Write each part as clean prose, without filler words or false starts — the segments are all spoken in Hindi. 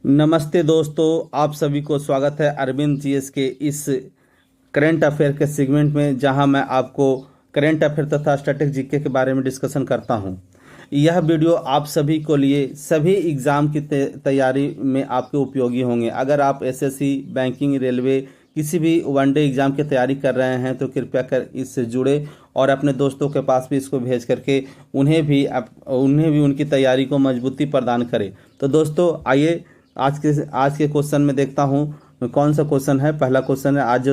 नमस्ते दोस्तों, आप सभी को स्वागत है अरविंद जीएस के इस करंट अफेयर के सेगमेंट में, जहां मैं आपको करंट अफेयर तथा स्टैटिक जीके के बारे में डिस्कशन करता हूं। यह वीडियो आप सभी को लिए सभी एग्ज़ाम की तैयारी में आपके उपयोगी होंगे। अगर आप एसएससी, बैंकिंग, रेलवे किसी भी वनडे एग्ज़ाम की तैयारी कर रहे हैं तो कृपया कर इससे जुड़े और अपने दोस्तों के पास भी इसको भेज करके उन्हें भी उनकी तैयारी को मजबूती प्रदान करें। तो दोस्तों आइए आज के क्वेश्चन में देखता हूँ कौन सा क्वेश्चन है। पहला क्वेश्चन है, आज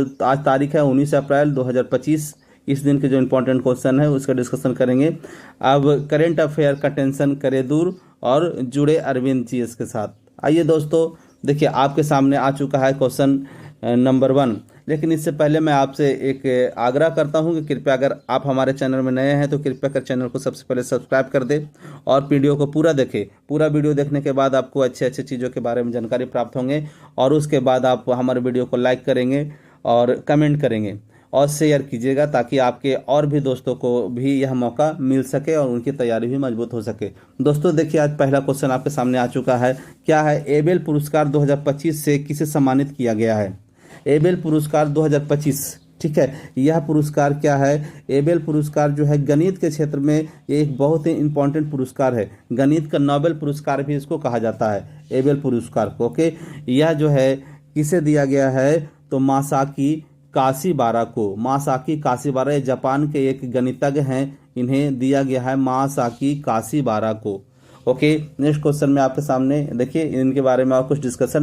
तारीख है 19 अप्रैल 2025। इस दिन के जो इम्पोर्टेंट क्वेश्चन है उसका डिस्कशन करेंगे। अब करेंट अफेयर का टेंशन करे दूर और जुड़े अरविंद जीएस के साथ। आइए दोस्तों, देखिए आपके सामने आ चुका है क्वेश्चन नंबर 1। लेकिन इससे पहले मैं आपसे एक आग्रह करता हूं कि कृपया अगर आप हमारे चैनल में नए हैं तो कृपया कर चैनल को सबसे पहले सब्सक्राइब कर दें और वीडियो को पूरा देखें। पूरा वीडियो देखने के बाद आपको अच्छे अच्छे चीज़ों के बारे में जानकारी प्राप्त होंगे और उसके बाद आप हमारे वीडियो को लाइक करेंगे और कमेंट करेंगे और शेयर कीजिएगा, ताकि आपके और भी दोस्तों को भी यह मौका मिल सके और उनकी तैयारी भी मजबूत हो सके। दोस्तों देखिए, आज पहला क्वेश्चन आपके सामने आ चुका है। क्या है? एबेल पुरस्कार 2025 से किसे सम्मानित किया गया है? एबेल पुरस्कार 2025, ठीक है। यह पुरस्कार क्या है? एबेल पुरस्कार जो है गणित के क्षेत्र में ये एक बहुत ही इंपॉर्टेंट पुरस्कार है। गणित का नोबेल पुरस्कार भी इसको कहा जाता है, एबेल पुरस्कार को। ओके, यह जो है किसे दिया गया है? तो मासाकी काशीबारा को। मासाकी काशीबारा ये जापान के एक गणितज्ञ हैं, इन्हें दिया गया है मासाकी काशीबारा को। ओके, नेक्स्ट क्वेश्चन में आपके सामने देखिए इनके बारे में और कुछ डिस्कशन।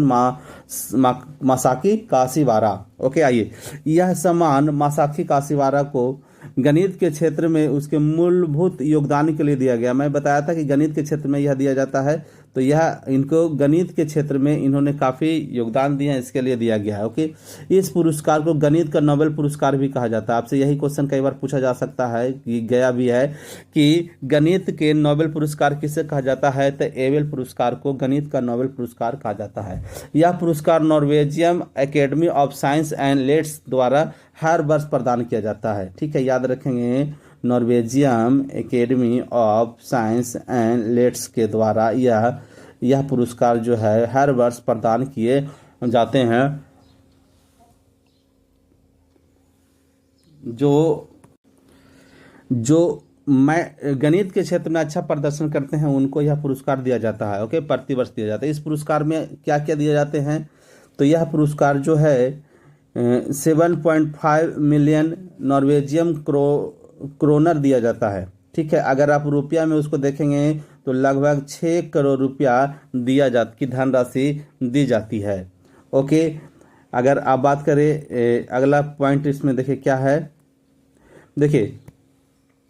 मासाकी काशीबारा। ओके, आइए, यह सम्मान मासाकी काशीबारा को गणित के क्षेत्र में उसके मूलभूत योगदान के लिए दिया गया। मैं बताया था कि गणित के क्षेत्र में यह दिया जाता है, तो यह इनको गणित के क्षेत्र में इन्होंने काफ़ी योगदान दिए हैं, इसके लिए दिया गया है। ओके, इस पुरस्कार को गणित का नोबेल पुरस्कार भी कहा जाता है। आपसे यही क्वेश्चन कई बार पूछा जा सकता है कि गया भी है कि गणित के नोबेल पुरस्कार किसे कहा जाता है? तो एबेल पुरस्कार को गणित का नोबेल पुरस्कार कहा जाता है। यह पुरस्कार Norwegian academy of science and let's द्वारा हर वर्ष प्रदान किया जाता है। ठीक है, याद रखेंगे, Norwegian academy of science and let's के द्वारा यह पुरस्कार जो है हर वर्ष प्रदान किए जाते हैं। जो मैं गणित के क्षेत्र में अच्छा प्रदर्शन करते हैं उनको यह पुरस्कार दिया जाता है। ओके, प्रतिवर्ष दिया जाता है। इस पुरस्कार में क्या क्या दिए जाते हैं? तो यह पुरस्कार जो है 7.5 मिलियन नॉर्वेजियन क्रोनर दिया जाता है। ठीक है, अगर आप रुपया में उसको देखेंगे तो लगभग 6 करोड़ रुपया की धनराशि दी जाती है। ओके, अगर आप बात करें अगला पॉइंट इसमें देखिए क्या है। देखिए,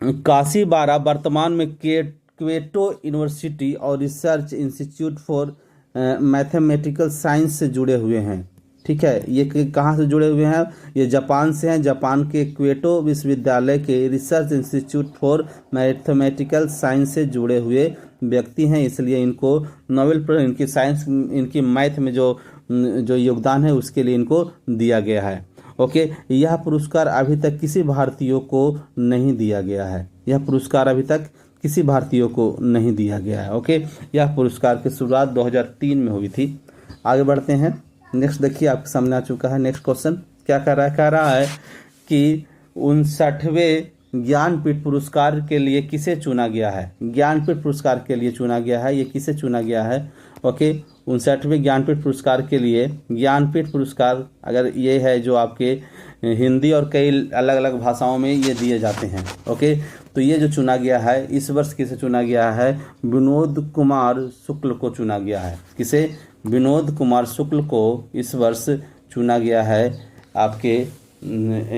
काशीबारा वर्तमान में क्वेटो यूनिवर्सिटी और research institute for mathematical science से जुड़े हुए हैं। ठीक है, ये कहाँ से जुड़े हुए हैं? ये जापान से हैं। जापान के क्वेटो विश्वविद्यालय के research institute for mathematical science से जुड़े हुए व्यक्ति हैं, इसलिए इनको नोबेल इनकी साइंस, इनकी मैथ में जो योगदान है उसके लिए इनको दिया गया है। ओके, यह पुरस्कार अभी तक किसी भारतीय को नहीं दिया गया है। यह पुरस्कार अभी तक किसी भारतीय को नहीं दिया गया है। ओके, यह पुरस्कार की शुरुआत 2003 में हुई थी। आगे बढ़ते हैं। नेक्स्ट देखिए आपके सामने आ चुका है नेक्स्ट क्वेश्चन। क्या कह रहा है कि 59वें ज्ञानपीठ पुरस्कार के लिए किसे चुना गया है? ज्ञानपीठ पुरस्कार के लिए चुना गया है, ये किसे चुना गया है? ओके, 59वें ज्ञानपीठ पुरस्कार के लिए, ज्ञानपीठ पुरस्कार अगर ये है जो आपके हिंदी और कई अलग अलग भाषाओं में ये दिए जाते हैं। ओके, तो ये जो चुना गया है इस वर्ष किसे चुना गया है? विनोद कुमार शुक्ल को चुना गया है। किसे? विनोद कुमार शुक्ल को इस वर्ष चुना गया है आपके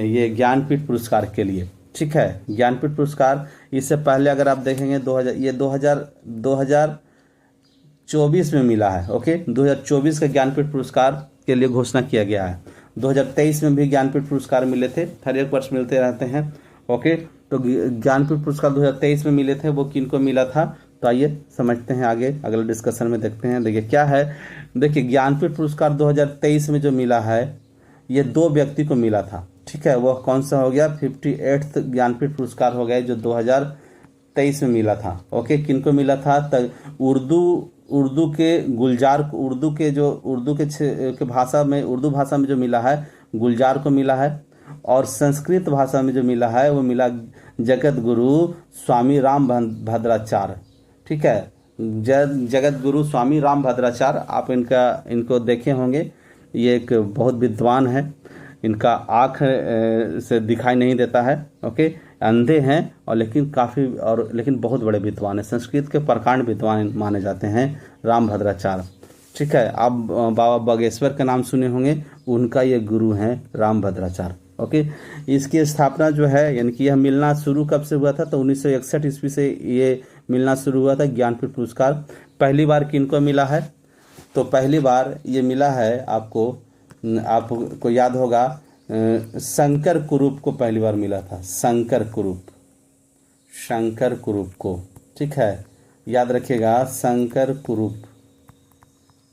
ये ज्ञानपीठ पुरस्कार के लिए। ठीक है, ज्ञानपीठ पुरस्कार इससे पहले अगर आप देखेंगे 2024 में मिला है। ओके, 2024 का ज्ञानपीठ पुरस्कार के लिए घोषणा किया गया है। 2023 में भी ज्ञानपीठ पुरस्कार मिले थे, हर एक वर्ष मिलते रहते हैं। ओके, तो ज्ञानपीठ पुरस्कार 2023 में मिले थे, वो किनको मिला था? तो आइए समझते हैं, आगे अगले डिस्कशन में देखते हैं। देखिए क्या है, देखिए ज्ञानपीठ पुरस्कार 2023 में जो मिला है ये 2 व्यक्ति को मिला था। ठीक है, वह कौन सा हो गया? 58th ज्ञानपीठ पुरस्कार हो गया जो 2023 में मिला था। ओके, किनको मिला था? उर्दू उर्दू के गुलजार, उर्दू के जो उर्दू के भाषा में, उर्दू भाषा में जो मिला है गुलजार को मिला है, और संस्कृत भाषा में जो मिला है वो मिला जगत गुरु स्वामी राम भद्राचार्य। ठीक है, जगत गुरु स्वामी राम भद्राचार्य, आप इनको देखे होंगे। ये एक बहुत विद्वान है, इनका आँख से दिखाई नहीं देता है, ओके, अंधे हैं और लेकिन बहुत बड़े विद्वान हैं, संस्कृत के प्रकांड विद्वान माने जाते हैं राम भद्राचार्य। ठीक है, आप बाबा बागेश्वर का नाम सुने होंगे, उनका ये गुरु हैं राम भद्राचार्य। ओके, इसकी स्थापना जो है, यानी कि यह मिलना शुरू कब से हुआ था, तो 1961 ईस्वी से ये मिलना शुरू हुआ था। ज्ञानपीठ पुरस्कार पहली बार किनको मिला है, तो पहली बार ये मिला है आपको याद होगा, शंकर कुरूप को पहली बार मिला था, शंकर कुरूप को। ठीक है, याद रखिएगा, शंकर कुरूप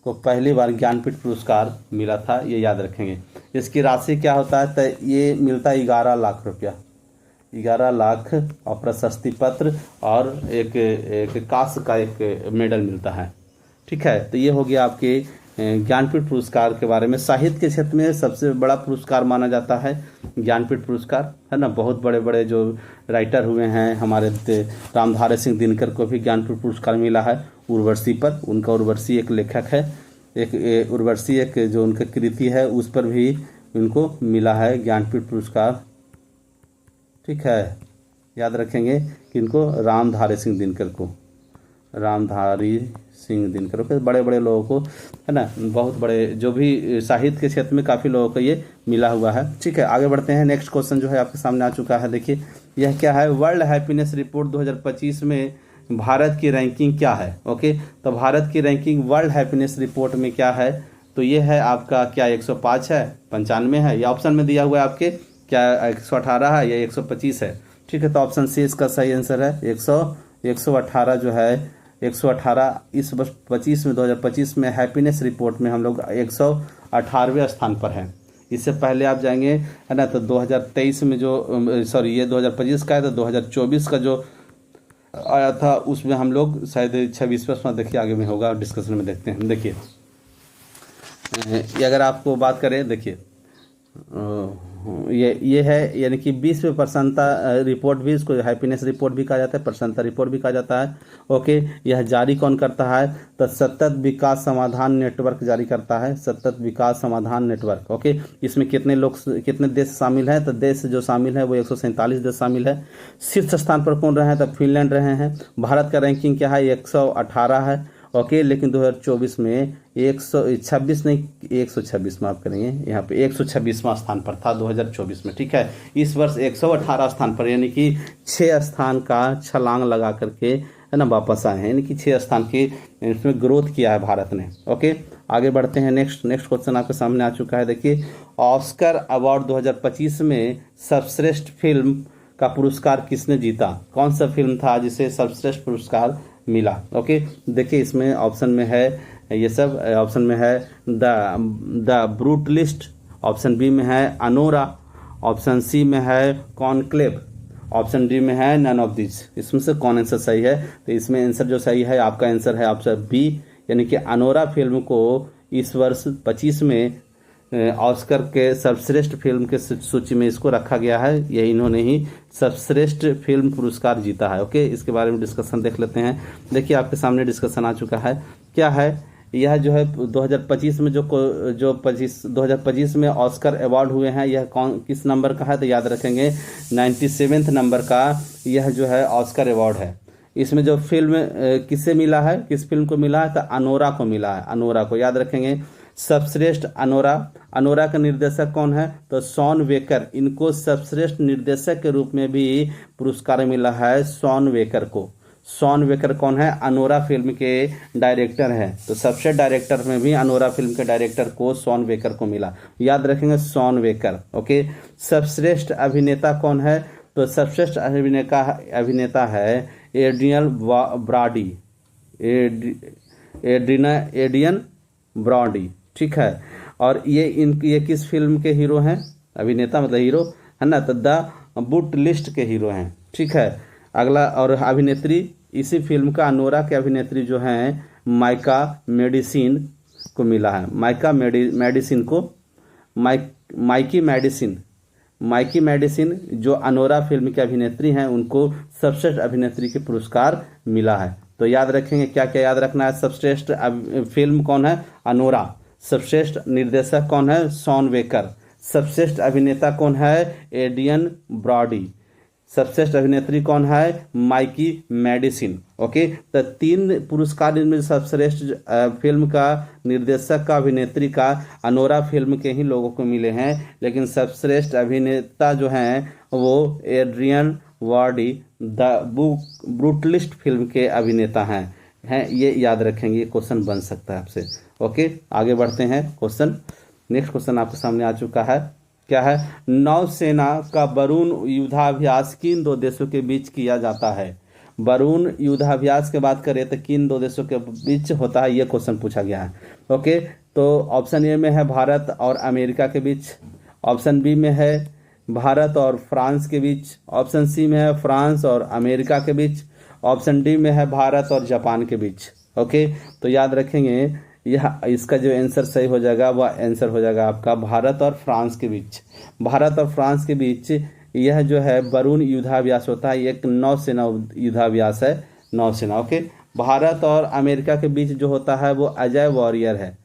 को पहली बार ज्ञानपीठ पुरस्कार मिला था, ये याद रखेंगे। इसकी राशि क्या होता है, तो ये मिलता है 11 लाख रुपया, 11 लाख, और प्रशस्ति पत्र और एक कांस्य का एक मेडल मिलता है। ठीक है, तो ये हो गया आपके ज्ञानपीठ पुरस्कार के बारे में। साहित्य के क्षेत्र में सबसे बड़ा पुरस्कार माना जाता है ज्ञानपीठ पुरस्कार, है ना। बहुत बड़े बड़े जो राइटर हुए हैं, हमारे रामधारी सिंह दिनकर को भी ज्ञानपीठ पुरस्कार मिला है उर्वशी पर। उनका उर्वशी एक लेखक है, एक उर्वशी एक जो उनका कृति है उस पर भी उनको मिला है ज्ञानपीठ पुरस्कार। ठीक है, याद रखेंगे कि इनको रामधारी सिंह दिनकर को, बड़े बड़े लोगों को, है ना, बहुत बड़े जो भी साहित्य के क्षेत्र में काफ़ी लोगों को ये मिला हुआ है। ठीक है, आगे बढ़ते हैं। नेक्स्ट क्वेश्चन जो है आपके सामने आ चुका है, देखिए यह क्या है, वर्ल्ड हैप्पीनेस रिपोर्ट 2025 में भारत की रैंकिंग क्या है। ओके, तो भारत की रैंकिंग वर्ल्ड हैप्पीनेस रिपोर्ट में क्या है, तो ये है आपका क्या 105 है, 95 है, या ऑप्शन में दिया हुआ है आपके क्या 118 है या 125 है। ठीक है, तो ऑप्शन सी इसका सही आंसर है, 118 जो है 118 इस वर्ष 2025 में हैप्पीनेस रिपोर्ट में हम लोग 118वें स्थान पर हैं। इससे पहले आप जाएंगे, है ना, तो 2023 में जो ये 2025 का है, तो 2024 का जो आया था उसमें हम लोग शायद 26वां, देखिए आगे में होगा, डिस्कशन में देखते हैं। देखिए ये अगर आपको बात करें, देखिए ये है, यानी कि 20वें प्रसन्नता रिपोर्ट भी, इसको हैप्पीनेस रिपोर्ट भी कहा जाता है, प्रसन्नता रिपोर्ट भी कहा जाता है। ओके, यह जारी कौन करता है, तो सतत विकास समाधान नेटवर्क जारी करता है, सतत विकास समाधान नेटवर्क। ओके, इसमें कितने देश शामिल हैं, तो देश जो शामिल है वो 147 देश शामिल है। शीर्ष स्थान पर कौन रहे हैं, तो फिनलैंड रहे हैं। भारत का रैंकिंग क्या है, 118 है। ओके, लेकिन 2024 में 126 नहीं, 126 माफ करेंगे, यहाँ पे 126वां स्थान पर था 2024 में। ठीक है, इस वर्ष 118 स्थान पर, यानी कि 6 स्थान का छलांग लगा करके, है ना, वापस आए हैं, यानी कि 6 स्थान की इसमें ग्रोथ किया है भारत ने। ओके, आगे बढ़ते हैं। नेक्स्ट क्वेश्चन आपके सामने आ चुका है, देखिए ऑस्कर अवार्ड 2025 में सर्वश्रेष्ठ फिल्म का पुरस्कार किसने जीता, कौन सा फिल्म था जिसे सर्वश्रेष्ठ पुरस्कार मिला। ओके, देखिए इसमें ऑप्शन में है, ये सब ऑप्शन में है द ब्रूटलिस्ट, ऑप्शन बी में है अनोरा, ऑप्शन सी में है कॉन्क्लेव, ऑप्शन डी में है नन ऑफ दिस। इसमें से कौन आंसर सही है, तो इसमें आंसर जो सही है आपका आंसर है ऑप्शन बी, यानी कि अनोरा फिल्म को इस वर्ष 25 में ऑस्कर के सर्वश्रेष्ठ फिल्म के सूची में इसको रखा गया है। ये इन्होंने ही सर्वश्रेष्ठ फिल्म पुरस्कार जीता है। ओके, इसके बारे में डिस्कशन देख लेते हैं। देखिए आपके सामने डिस्कशन आ चुका है, क्या है यह जो है 2025 में जो 2025 में ऑस्कर अवार्ड हुए हैं, यह किस नंबर का है, तो याद रखेंगे 97वें नंबर का यह जो है ऑस्कर अवार्ड है। इसमें जो फिल्म किससे मिला है, किस फिल्म को मिला है, तो अनोरा को मिला है, अनोरा को याद रखेंगे। सर्वश्रेष्ठ अनोरा का निर्देशक कौन है, तो शॉन वेकर, इनको सर्वश्रेष्ठ निर्देशक के रूप में भी पुरस्कार मिला है शॉन वेकर को। शॉन वेकर कौन है, अनोरा फिल्म के डायरेक्टर हैं, तो सर्वश्रेष्ठ डायरेक्टर में भी अनोरा फिल्म के डायरेक्टर को शॉन वेकर को मिला, याद रखेंगे शॉन वेकर। ओके, सर्वश्रेष्ठ अभिनेता कौन है, तो सर्वश्रेष्ठ अभिनेता है एड्रियन ब्रॉडी, एड्रियन ब्रॉडी। ठीक है, और ये किस फिल्म के हीरो हैं, अभिनेता मतलब हीरो, है ना, तो द बुट लिस्ट के हीरो हैं। ठीक है, अगला, और अभिनेत्री इसी फिल्म का अनोरा के अभिनेत्री जो हैं माइका मेडिसिन को मिला है। मेडिसिन को माइकी मेडिसिन जो अनोरा फिल्म की अभिनेत्री हैं उनको सर्वश्रेष्ठ अभिनेत्री के पुरस्कार मिला है। तो याद रखेंगे, क्या क्या याद रखना है। सर्वश्रेष्ठ फिल्म कौन है? अनोरा। सर्वश्रेष्ठ निर्देशक कौन है? Sean Baker. सर्वश्रेष्ठ अभिनेता कौन है? Adrien Brody. सर्वश्रेष्ठ अभिनेत्री कौन है? Mikey medicine. ओके, तो 3 पुरस्कार इनमें सर्वश्रेष्ठ फिल्म का, निर्देशक का, अभिनेत्री का अनोरा फिल्म के ही लोगों को मिले हैं। लेकिन सर्वश्रेष्ठ अभिनेता जो हैं वो Adrien Brody the Brutalist film के अभिनेता हैं। ये याद रखेंगे, ये क्वेश्चन बन सकता है आपसे। ओके, आगे बढ़ते हैं। नेक्स्ट क्वेश्चन आपके सामने आ चुका है। क्या है? नौसेना का वरुण युद्धाभ्यास किन 2 देशों के बीच किया जाता है? वरुण युद्धाभ्यास की बात करें तो किन 2 देशों के बीच होता है, ये क्वेश्चन पूछा गया है। ओके, तो ऑप्शन ए में है भारत और अमेरिका के बीच, ऑप्शन बी में है भारत और फ्रांस के बीच, ऑप्शन सी में है फ्रांस और अमेरिका के बीच, ऑप्शन डी में है भारत और जापान के बीच। ओके, तो याद रखेंगे यह इसका जो आंसर सही हो जाएगा वह आंसर हो जाएगा आपका भारत और फ्रांस के बीच। भारत और फ्रांस के बीच यह जो है वरुण युद्धाभ्यास होता है, एक नौसेना युद्धाभ्यास है, नौसेना। ओके, भारत और अमेरिका के बीच जो होता है वो अजय वॉरियर है,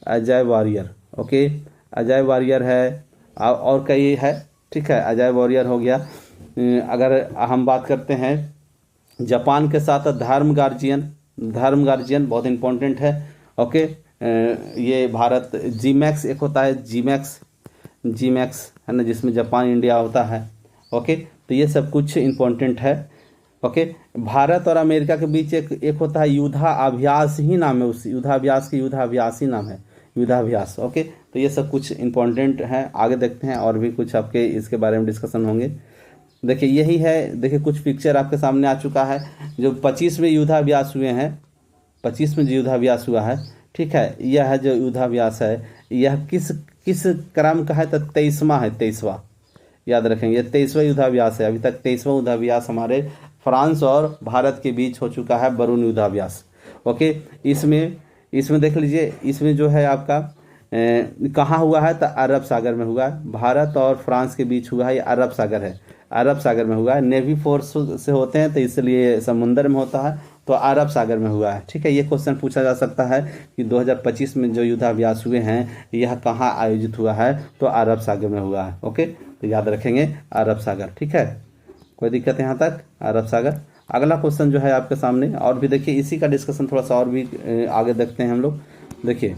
Ajay warrior. Okay, Ajay warrior है और कई है, ठीक है, अजय वॉरियर हो गया। अगर हम बात करते हैं जापान के साथ धर्म गार्जियन बहुत इंपॉर्टेंट है। ओके, ये भारत जीमैक्स एक होता है, जीमैक्स है ना, जिसमें जापान इंडिया होता है। ओके, तो ये सब कुछ इंपॉर्टेंट है। ओके, भारत और अमेरिका के बीच एक होता है युद्धाभ्यास ही नाम है, उस युद्धाभ्यास की युद्धाभ्यास ही नाम है, युद्धाभ्यास। ओके, तो ये सब कुछ इंपॉर्टेंट है। आगे देखते हैं और भी कुछ आपके इसके बारे में डिस्कशन होंगे। देखिए यही है, देखिए कुछ पिक्चर आपके सामने आ चुका है जो 25वें युद्धाभ्यास हुए हैं, 25 में जो युद्धाभ्यास हुआ है, ठीक है। यह जो युद्धाभ्यास है यह किस क्रम का है? तो 23वां है, 23वां। याद रखेंगे 23वां युद्धाभ्यास है। अभी तक 23वां युद्धाभ्यास हमारे फ्रांस और भारत के बीच हो चुका है, वरुण युद्धाभ्यास। ओके, इसमें देख लीजिए, इसमें जो है आपका कहाँ हुआ है? तो अरब सागर में हुआ है। भारत और फ्रांस के बीच हुआ है, ये अरब सागर है, अरब सागर में हुआ है। नेवी फोर्स से होते हैं तो इसलिए समुद्र में होता है, तो अरब सागर में हुआ है, ठीक है। ये क्वेश्चन पूछा जा सकता है कि 2025 में जो युद्धाभ्यास हुए हैं यह कहाँ आयोजित हुआ है? तो अरब सागर में हुआ है। ओके, तो याद रखेंगे अरब सागर, ठीक है। कोई दिक्कत है यहाँ तक? अरब सागर। अगला क्वेश्चन जो है आपके सामने, और भी देखिए इसी का डिस्कशन थोड़ा सा और भी आगे देखते हैं हम लोग। देखिए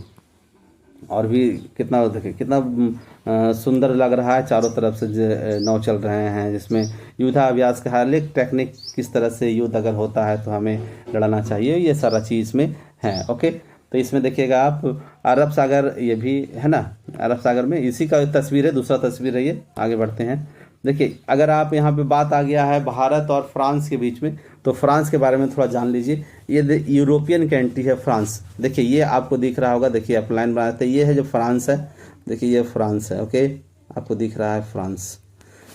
और भी कितना, देखिए कितना सुंदर लग रहा है, चारों तरफ से नाव चल रहे हैं, जिसमें युद्धाभ्यास का हर एक टेक्निक, किस तरह से युद्ध अगर होता है तो हमें लड़ना चाहिए, ये सारा चीज़ इसमें है। ओके, तो इसमें देखिएगा आप अरब सागर, ये भी है ना अरब सागर में, इसी का तस्वीर है, दूसरा तस्वीर है ये। आगे बढ़ते हैं। देखिए अगर आप यहाँ पे बात आ गया है भारत और फ्रांस के बीच में, तो फ्रांस के बारे में थोड़ा जान लीजिए। ये यूरोपियन कंट्री है फ्रांस। देखिए ये आपको दिख रहा होगा, देखिए आप लाइन बनाते, ये है जो फ्रांस है, देखिए ये फ्रांस है। ओके, आपको दिख रहा है फ्रांस,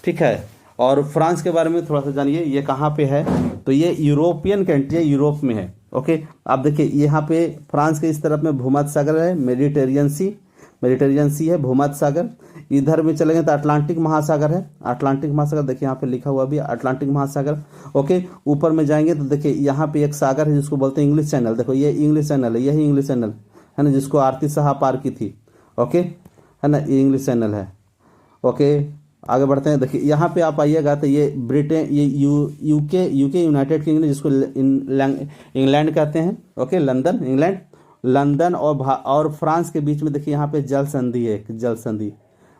ठीक है। और फ्रांस के बारे में थोड़ा सा जानिए, ये कहाँ पे है? तो ये यूरोपियन कंट्री है, यूरोप में है। ओके, आप देखिए यहाँ पे फ्रांस के इस तरफ में भूमध्य सागर है, मेडिटेरियन सी है, भूमध्य सागर। इधर में चलेंगे तो अटलांटिक महासागर है, अटलांटिक महासागर, देखिए यहाँ पे लिखा हुआ भी अटलांटिक महासागर। ओके, ऊपर में जाएंगे तो देखिए यहाँ पे एक सागर है जिसको बोलते हैं इंग्लिश चैनल। देखो ये इंग्लिश चैनल है, यही इंग्लिश चैनल है ना, जिसको आरती साहा पार की थी। ओके, है ना, ये इंग्लिश चैनल है। ओके, आगे बढ़ते हैं। देखिए यहाँ पे आप आइएगा तो ये ब्रिटेन, ये यूके यूनाइटेड किंगडम, जिसको इंग्लैंड कहते हैं। ओके, लंदन और फ्रांस के बीच में देखिए यहाँ पे जल संधि है, एक जल संधि।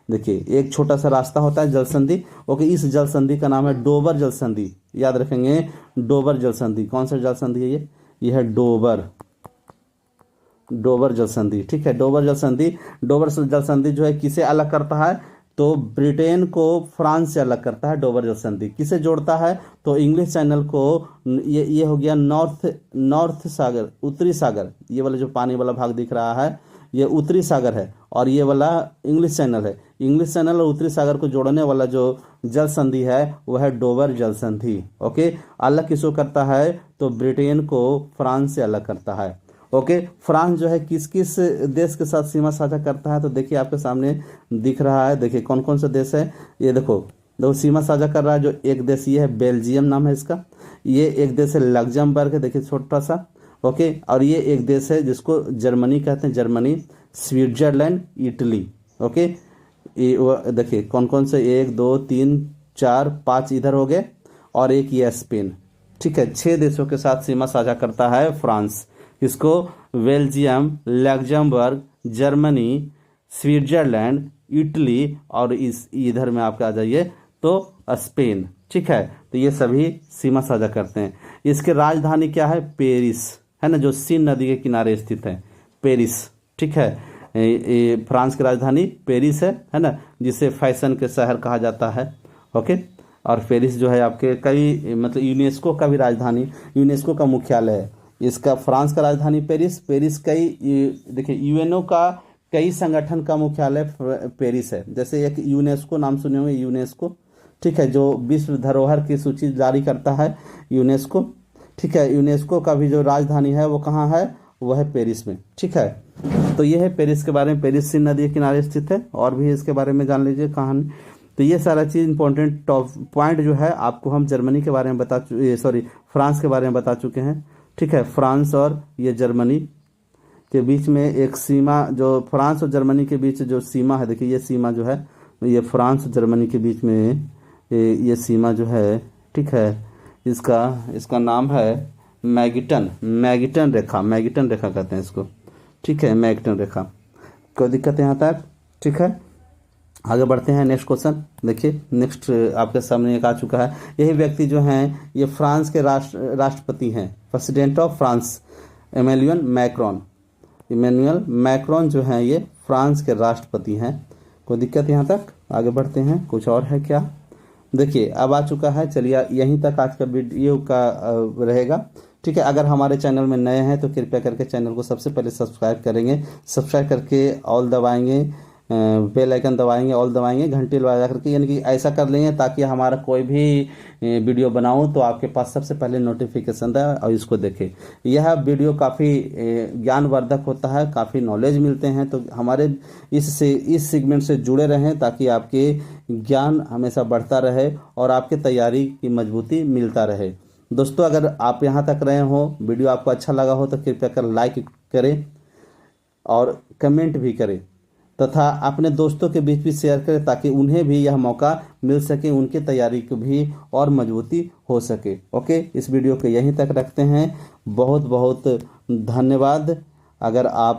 देखिए एक छोटा सा रास्ता होता है जल संधि। ओके, इस जल संधि का नाम है डोबर जल संधि। याद रखेंगे डोबर जल संधि। कौन सा जल संधि है ये है डोबर जल संधि, ठीक है। डोबर जल संधि जो है किसे अलग करता है? तो ब्रिटेन को फ्रांस से अलग करता है। डोबर जल संधि किसे जोड़ता है? तो इंग्लिश चैनल को, ये हो गया नॉर्थ सागर, उत्तरी सागर। ये वाला जो पानी वाला भाग दिख रहा है ये उत्तरी सागर है, और ये वाला इंग्लिश चैनल है। इंग्लिश चैनल और उत्तरी सागर को जोड़ने वाला जो जल संधि है वह है डोबर जल संधि। ओके, अलग किसको करता है? तो ब्रिटेन को फ्रांस से अलग करता है। ओके, फ्रांस जो है किस किस देश के साथ सीमा साझा करता है, तो देखिए आपके सामने दिख रहा है। देखिए कौन कौन सा देश है, ये देखो सीमा साझा कर रहा है। जो एक देश ये है, बेल्जियम नाम है इसका। ये एक देश है लग्जमबर्ग है, देखिए छोटा सा। ओके, और ये एक देश है जिसको जर्मनी कहते हैं, जर्मनी, स्विट्जरलैंड, इटली। ओके, ये देखिए कौन कौन से, 1 2 3 4 5 इधर हो गए, और एक ये स्पेन। ठीक है, 6 देशों के साथ सीमा साझा करता है फ्रांस। इसको Belgium, Luxembourg, Germany, Switzerland, Italy, और इस इधर में आपके आ जाइए तो स्पेन। ठीक है, तो ये सभी सीमा साझा करते हैं। इसकी राजधानी क्या है, पेरिस है ना, जो सीन नदी के किनारे स्थित है, पेरिस। ठीक है, फ्रांस की राजधानी पेरिस है ना, जिसे फैशन के शहर कहा जाता है। ओके, और पेरिस जो है आपके कई मतलब यूनेस्को का भी राजधानी, यूनेस्को का मुख्यालय है इसका। फ्रांस का राजधानी पेरिस, पेरिस कई देखिए यूएनओ का कई संगठन का मुख्यालय पेरिस है। जैसे एक यूनेस्को, नाम सुने होंगे यूनेस्को। ठीक है, जो विश्व धरोहर की सूची जारी करता है यूनेस्को। ठीक है, यूनेस्को का भी जो राजधानी है वो कहाँ है, वो है पेरिस में। ठीक है, तो ये है पेरिस के बारे में, पेरिस सीन नदी के किनारे स्थित है। और भी इसके बारे में जान लीजिए कहानी। तो ये सारा चीज़ इंपॉर्टेंट टॉप पॉइंट जो है आपको हम जर्मनी के बारे में फ्रांस के बारे में बता चुके हैं। ठीक है, फ्रांस और ये जर्मनी के बीच में एक सीमा, जो फ्रांस और जर्मनी के बीच जो सीमा है, देखिए ये सीमा जो है, ये फ्रांस और जर्मनी के बीच में ये सीमा जो है, ठीक है, इसका नाम है मैगिटन रेखा कहते हैं इसको। ठीक है, मैगिटन रेखा। कोई दिक्कत है यहाँ तक? ठीक है, आगे बढ़ते हैं। नेक्स्ट क्वेश्चन देखिए, नेक्स्ट आपके सामने एक आ चुका है। यही व्यक्ति जो हैं ये फ्रांस के राष्ट्रपति हैं, president of France, Emmanuel Macron जो हैं ये फ्रांस के राष्ट्रपति हैं। कोई दिक्कत यहाँ तक? आगे बढ़ते हैं, कुछ और है क्या? देखिए अब आ चुका है। चलिए यहीं तक आज का वीडियो का रहेगा। ठीक है, अगर हमारे चैनल में नए हैं तो कृपया करके चैनल को सबसे पहले सब्सक्राइब करेंगे, सब्सक्राइब करके ऑल दबाएंगे, बेल आइकन दबाएंगे, ऑल दबाएंगे, घंटी लगा करके, यानी कि ऐसा कर लेंगे ताकि हमारा कोई भी वीडियो बनाऊं तो आपके पास सबसे पहले नोटिफिकेशन आए और इसको देखें। यह वीडियो काफ़ी ज्ञानवर्धक होता है, काफ़ी नॉलेज मिलते हैं, तो हमारे इस सेगमेंट से जुड़े रहें ताकि आपके ज्ञान हमेशा बढ़ता रहे और आपके तैयारी की मजबूती मिलता रहे। दोस्तों अगर आप यहाँ तक रहे हो, वीडियो आपको अच्छा लगा हो तो कृपया कर लाइक करें और कमेंट भी करें तथा अपने दोस्तों के बीच भी शेयर करें ताकि उन्हें भी यह मौका मिल सके, उनकी तैयारी को भी और मजबूती हो सके। ओके, इस वीडियो को यहीं तक रखते हैं। बहुत बहुत धन्यवाद। अगर आप